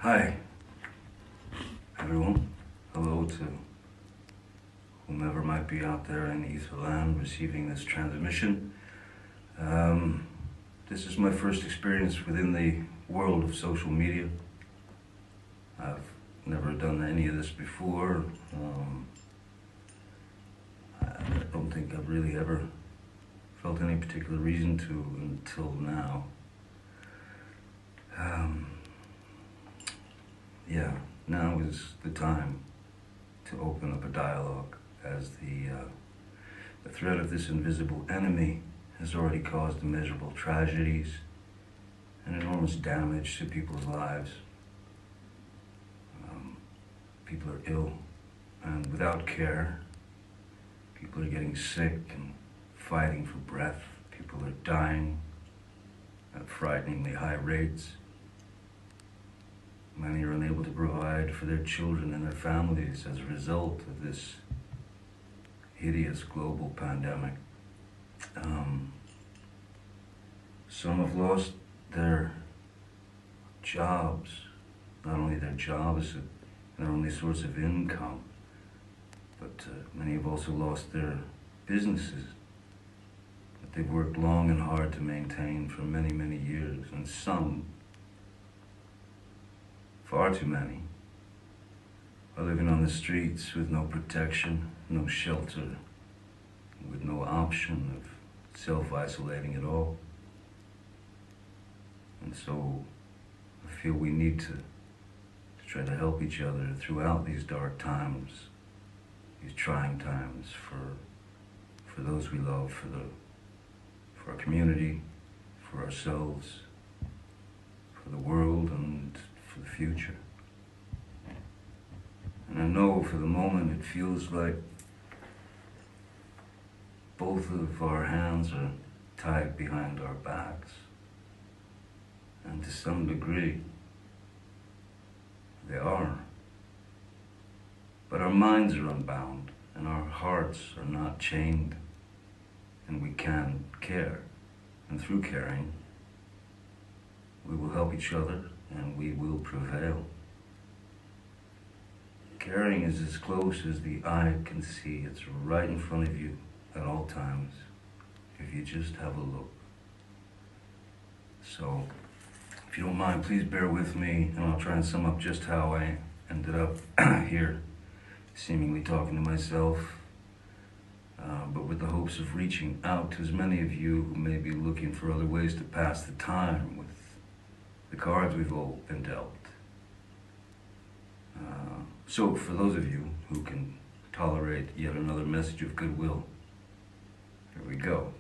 Hi, everyone. Hello to whomever might be out there in Etherland receiving this transmission. This is my first experience within the world of social media. I've never done any of this before. I don't think I've really ever felt any particular reason to until now. Yeah, now is the time to open up a dialogue, as the threat of this invisible enemy has already caused immeasurable tragedies and enormous damage to people's lives. People are ill and without care. People are getting sick and fighting for breath. People are dying at frighteningly high rates. Many are unable to provide for their children and their families as a result of this hideous global pandemic. Some have lost their jobs, not only their jobs and their only source of income, but many have also lost their businesses that they've worked long and hard to maintain for many, many years, and some, far too many, are living on the streets with no protection, no shelter, with no option of self-isolating at all. And so I feel we need to try to help each other throughout these dark times, these trying times for those we love, for our community, for ourselves, for the world, and for the future. And I know for the moment it feels like both of our hands are tied behind our backs. And to some degree, they are. But our minds are unbound, and our hearts are not chained, and we can care. And through caring, we will help each other, and we will prevail. Caring is as close as the eye can see. It's right in front of you at all times, if you just have a look. So, if you don't mind, please bear with me, and I'll try and sum up just how I ended up here, seemingly talking to myself, but with the hopes of reaching out to as many of you who may be looking for other ways to pass the time with the cards we've all been dealt. So for those of you who can tolerate yet another message of goodwill, here we go.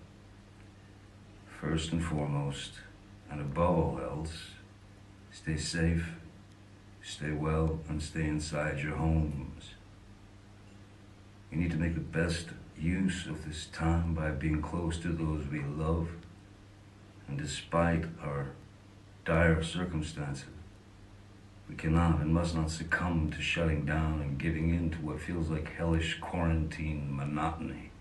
First and foremost, and above all else, stay safe, stay well, and stay inside your homes. We need to make the best use of this time by being close to those we love, and despite our dire circumstances, we cannot and must not succumb to shutting down and giving in to what feels like hellish quarantine monotony.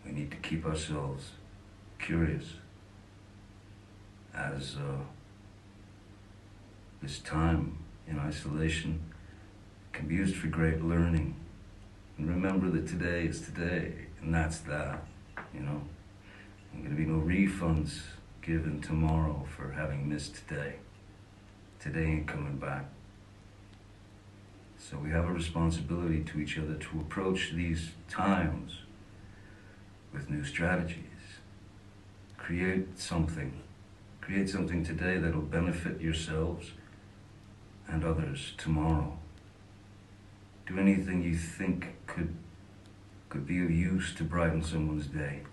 We need to keep ourselves curious, as this time in isolation can be used for great learning. And remember that today is today, and that's that, you know. There's going to be no refunds given tomorrow for having missed today. Today ain't coming back. So we have a responsibility to each other to approach these times with new strategies. Create something today that'll benefit yourselves and others tomorrow. Do anything you think could be of use to brighten someone's day.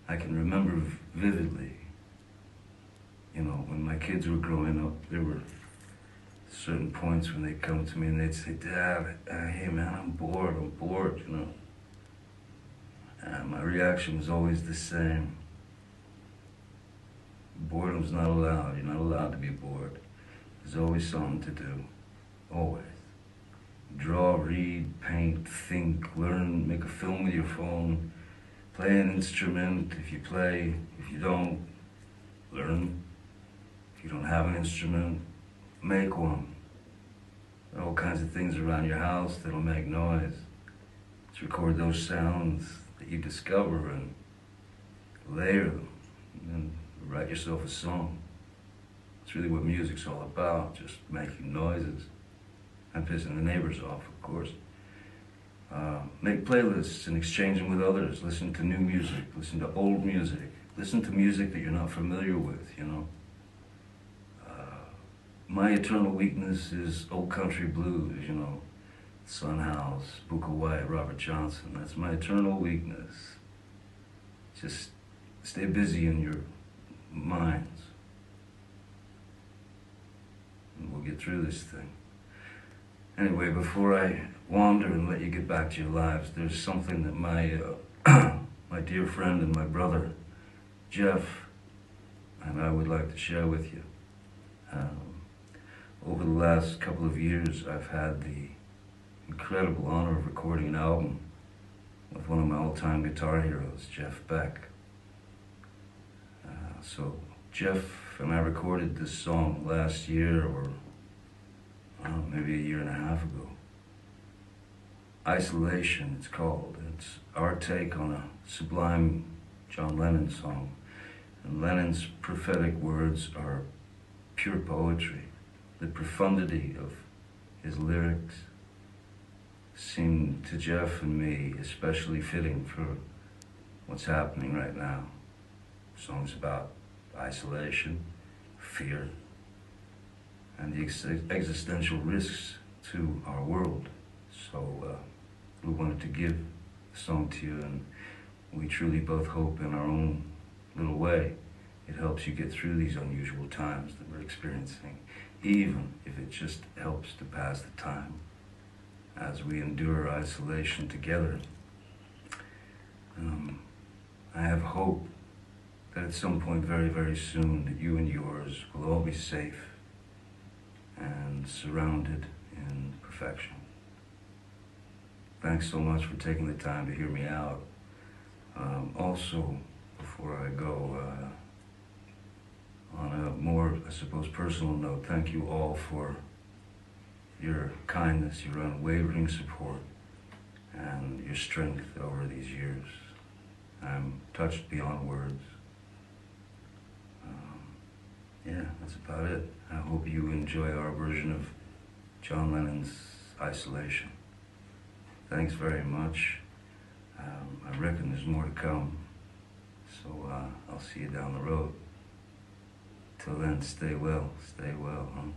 I can remember vividly, when my kids were growing up, there were certain points when they'd come to me and they'd say, "Dad, hey man, I'm bored, And my reaction was always the same. Boredom's not allowed. You're not allowed to be bored. There's always something to do. Always. Draw, read, paint, think, learn, make a film with your phone, play an instrument if you play. If you don't, learn. If you don't have an instrument, make one. There are all kinds of things around your house that'll make noise. Let's record those sounds that you discover and layer them, and then write yourself a song. It's really what music's all about, just making noises and pissing the neighbors off, of course. Make playlists and exchange them with others. Listen to new music, listen to old music, listen to music that you're not familiar with, you know. My eternal weakness is old country blues, you know. Son House, Booker White, Robert Johnson. That's my eternal weakness. Just stay busy in your minds, and we'll get through this thing. Anyway, before I wander and let you get back to your lives, there's something that my my dear friend and my brother, Jeff, and I would like to share with you. Over the last couple of years, I've had the incredible honor of recording an album with one of my all-time guitar heroes, Jeff Beck. So Jeff and I recorded this song last year, or maybe a year and a half ago. Isolation, it's called. It's our take on a sublime John Lennon song. And Lennon's prophetic words are pure poetry. The profundity of his lyrics seemed to Jeff and me especially fitting for what's happening right now. Songs about isolation, fear, and the existential risks to our world. So we wanted to give the song to you, and we truly both hope in our own little way it helps you get through these unusual times that we're experiencing, even if it just helps to pass the time as we endure isolation together. I have hope that at some point very, very soon that you and yours will all be safe and surrounded in perfection. Thanks so much for taking the time to hear me out. Also, before I go, on a more, I suppose, personal note, thank you all for your kindness, your unwavering support, and your strength over these years. I'm touched beyond words. Yeah, that's about it. I hope you enjoy our version of John Lennon's Isolation. Thanks very much. I reckon there's more to come, so I'll see you down the road. Till then, stay well, huh?